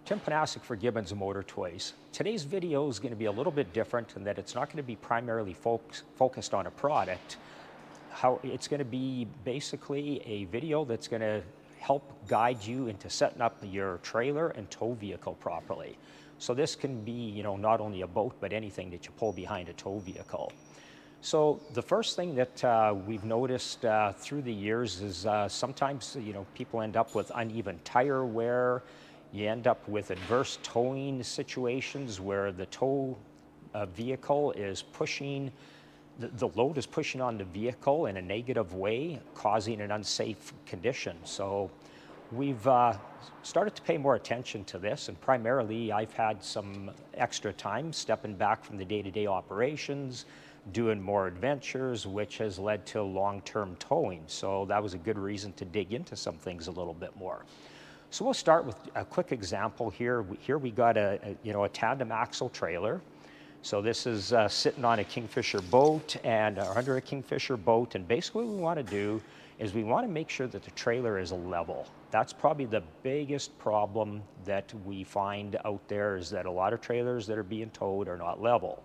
Tim Panasic for Gibbons Motor Toys. Today's video is going to be a little bit different in that it's not going to be primarily focused on a product. It's going to be basically a video that's going to help guide you into setting up your trailer and tow vehicle properly. So this can be, not only a boat, but anything that you pull behind a tow vehicle. So the first thing that we've noticed through the years is sometimes, people end up with uneven tire wear. You end up with adverse towing situations where the tow vehicle is pushing, the load is pushing on the vehicle in a negative way, causing an unsafe condition. So we've started to pay more attention to this, and primarily I've had some extra time stepping back from the day-to-day operations, doing more adventures, which has led to long-term towing. So that was a good reason to dig into some things a little bit more. So we'll start with a quick example here. Here we got a tandem axle trailer. So this is sitting on a Kingfisher boat and under a Kingfisher boat. And basically what we want to do is we want to make sure that the trailer is level. That's probably the biggest problem that we find out there, is that a lot of trailers that are being towed are not level.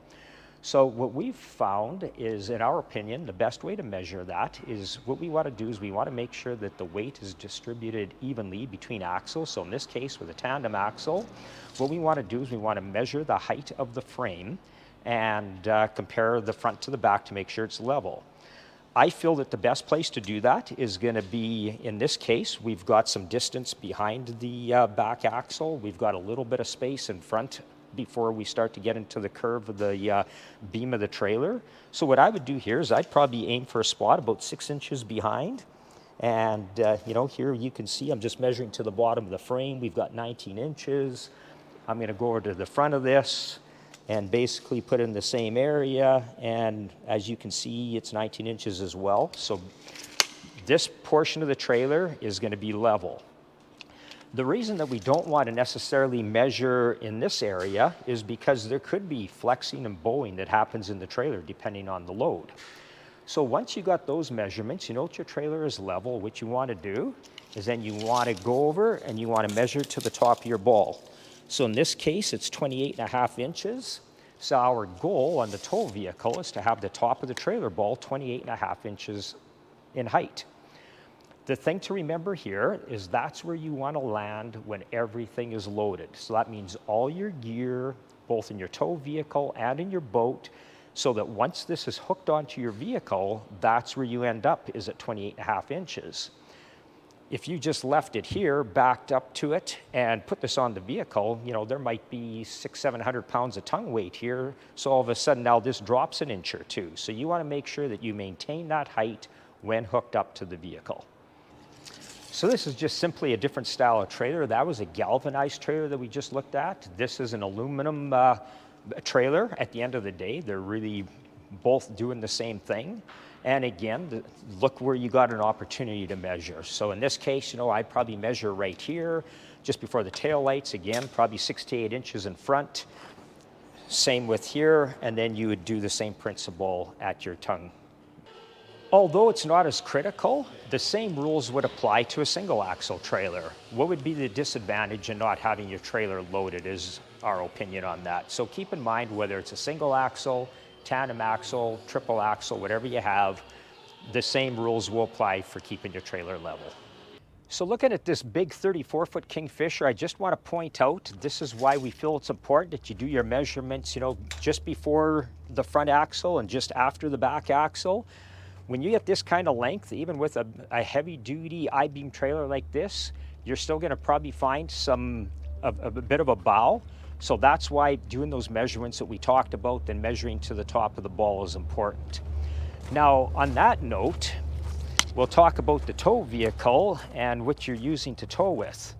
So what we've found is, in our opinion, the best way to measure that is what we want to do is we want to make sure that the weight is distributed evenly between axles. So in this case, with a tandem axle, what we want to do is we want to measure the height of the frame and compare the front to the back to make sure it's level. I feel that the best place to do that is going to be, in this case, we've got some distance behind the back axle. We've got a little bit of space in front before we start to get into the curve of the beam of the trailer. So what I would do here is I'd probably aim for a spot about 6 inches behind. And here you can see I'm just measuring to the bottom of the frame. We've got 19 inches. I'm going to go over to the front of this and basically put in the same area. And as you can see, it's 19 inches as well. So this portion of the trailer is going to be level. The reason that we don't want to necessarily measure in this area is because there could be flexing and bowing that happens in the trailer depending on the load. So once you got those measurements, you know that your trailer is level, what you want to do is then you want to go over and you want to measure to the top of your ball. So in this case, it's 28.5 inches. So our goal on the tow vehicle is to have the top of the trailer ball 28.5 inches in height. The thing to remember here is that's where you want to land when everything is loaded. So that means all your gear, both in your tow vehicle and in your boat, so that once this is hooked onto your vehicle, that's where you end up, is at 28.5 inches. If you just left it here, backed up to it, and put this on the vehicle, there might be 600-700 pounds of tongue weight here. So all of a sudden now this drops an inch or two. So you want to make sure that you maintain that height when hooked up to the vehicle. So this is just simply a different style of trailer. That was a galvanized trailer that we just looked at. This is an aluminum trailer. At the end of the day, they're really both doing the same thing. And again, look where you got an opportunity to measure. So in this case, I'd probably measure right here, just before the tail lights. Again, probably 6 to 8 inches in front. Same with here, and then you would do the same principle at your tongue. Although it's not as critical, the same rules would apply to a single axle trailer. What would be the disadvantage in not having your trailer loaded is our opinion on that. So keep in mind, whether it's a single axle, tandem axle, triple axle, whatever you have, the same rules will apply for keeping your trailer level. So looking at this big 34-foot Kingfisher, I just want to point out, this is why we feel it's important that you do your measurements, just before the front axle and just after the back axle. When you get this kind of length, even with a heavy-duty I-beam trailer like this, you're still going to probably find a bit of a bow. So that's why doing those measurements that we talked about and measuring to the top of the ball is important. Now, on that note, we'll talk about the tow vehicle and what you're using to tow with.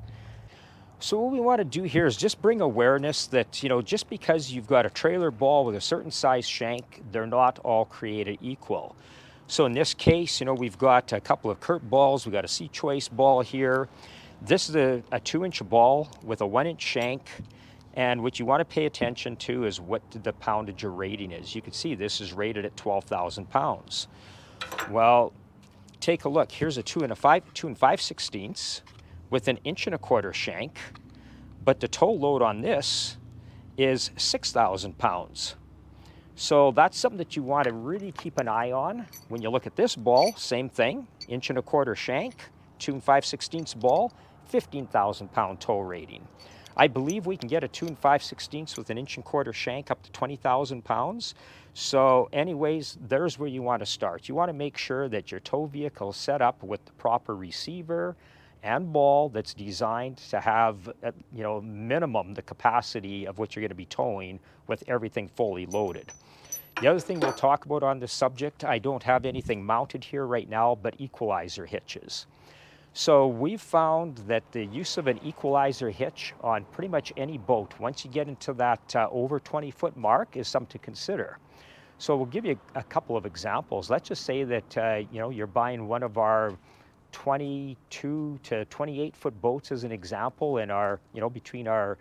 So what we want to do here is just bring awareness that, just because you've got a trailer ball with a certain size shank, they're not all created equal. So in this case, we've got a couple of Kurt balls. We've got a C-Choice ball here. This is a 2-inch ball with a 1-inch shank. And what you want to pay attention to is what the poundage rating is. You can see this is rated at 12,000 pounds. Well, take a look. Here's a 2 5/16 with an 1.25 inch shank but the tow load on this is 6,000 pounds. So that's something that you want to really keep an eye on. When you look at this ball, same thing, 1.25" shank, 2 5/16 ball, 15,000 pound tow rating. I believe we can get a 2 5/16 with an 1.25" shank up to 20,000 pounds. So anyways, there's where you want to start. You want to make sure that your tow vehicle is set up with the proper receiver and ball that's designed to have, minimum the capacity of what you're going to be towing with everything fully loaded. The other thing we'll talk about on this subject, I don't have anything mounted here right now, but equalizer hitches. So we've found that the use of an equalizer hitch on pretty much any boat, once you get into that over 20-foot mark, is something to consider. So we'll give you a couple of examples. Let's just say that you're buying one of our 22 to 28-foot boats as an example, and our between our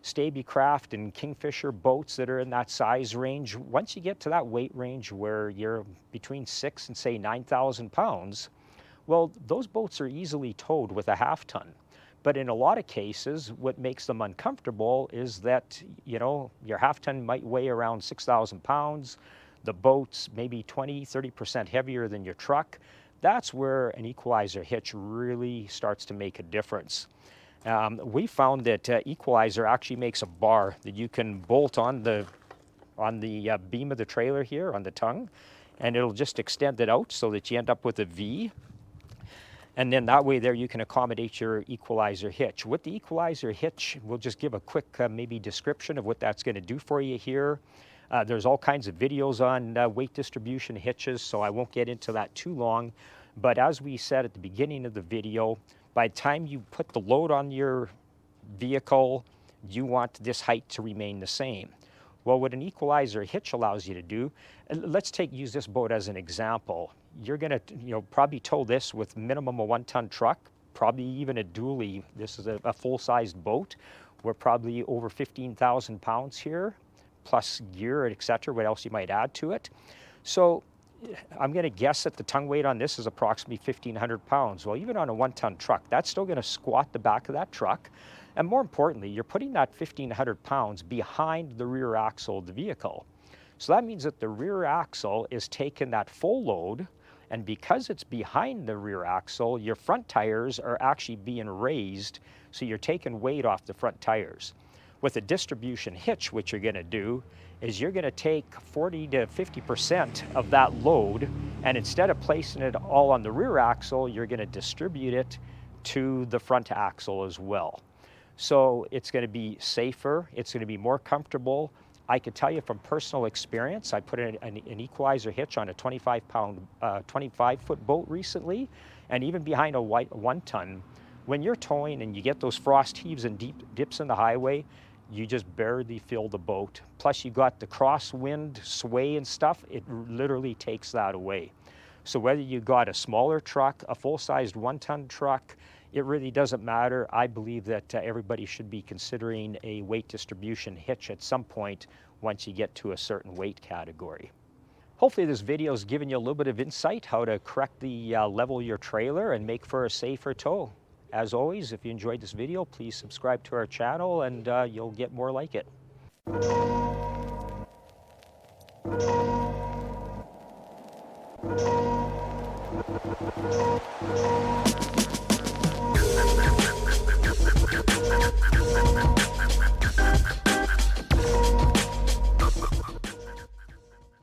Stabicraft and Kingfisher boats that are in that size range. Once you get to that weight range where you're between 6 and say 9,000 pounds, well, those boats are easily towed with a half-ton. But in a lot of cases, what makes them uncomfortable is that, your half-ton might weigh around 6,000 pounds. The boat's maybe 20-30% heavier than your truck. That's where an equalizer hitch really starts to make a difference. We found that equalizer actually makes a bar that you can bolt on the beam of the trailer here, on the tongue, and it'll just extend it out so that you end up with a V. And then that way there you can accommodate your equalizer hitch. With the equalizer hitch, we'll just give a quick maybe description of what that's going to do for you here. There's all kinds of videos on weight distribution hitches, so I won't get into that too long. But as we said at the beginning of the video, by the time you put the load on your vehicle, you want this height to remain the same. Well, what an equalizer hitch allows you to do, let's use this boat as an example. You're going to probably tow this with minimum a 1-ton truck, probably even a dually. This is a full-sized boat. We're probably over 15,000 pounds here, plus gear, etc., what else you might add to it. So I'm going to guess that the tongue weight on this is approximately 1,500 pounds. Well, even on a 1-ton truck, that's still going to squat the back of that truck. And more importantly, you're putting that 1,500 pounds behind the rear axle of the vehicle. So that means that the rear axle is taking that full load, and because it's behind the rear axle, your front tires are actually being raised, so you're taking weight off the front tires. With a distribution hitch, what you're going to do is you're going to take 40 to 50% of that load, and instead of placing it all on the rear axle, you're going to distribute it to the front axle as well. So it's going to be safer, it's going to be more comfortable. I can tell you from personal experience, I put an equalizer hitch on a 25-foot boat recently, and even behind a 1-ton, when you're towing and you get those frost heaves and deep dips in the highway, you just barely feel the boat. Plus you got the crosswind sway and stuff, it literally takes that away. So whether you got a smaller truck, a full-sized 1-ton truck, it really doesn't matter. I believe that everybody should be considering a weight distribution hitch at some point once you get to a certain weight category. Hopefully this video has given you a little bit of insight how to correct the level of your trailer and make for a safer tow. As always, if you enjoyed this video, please subscribe to our channel and you'll get more like it. Thank you.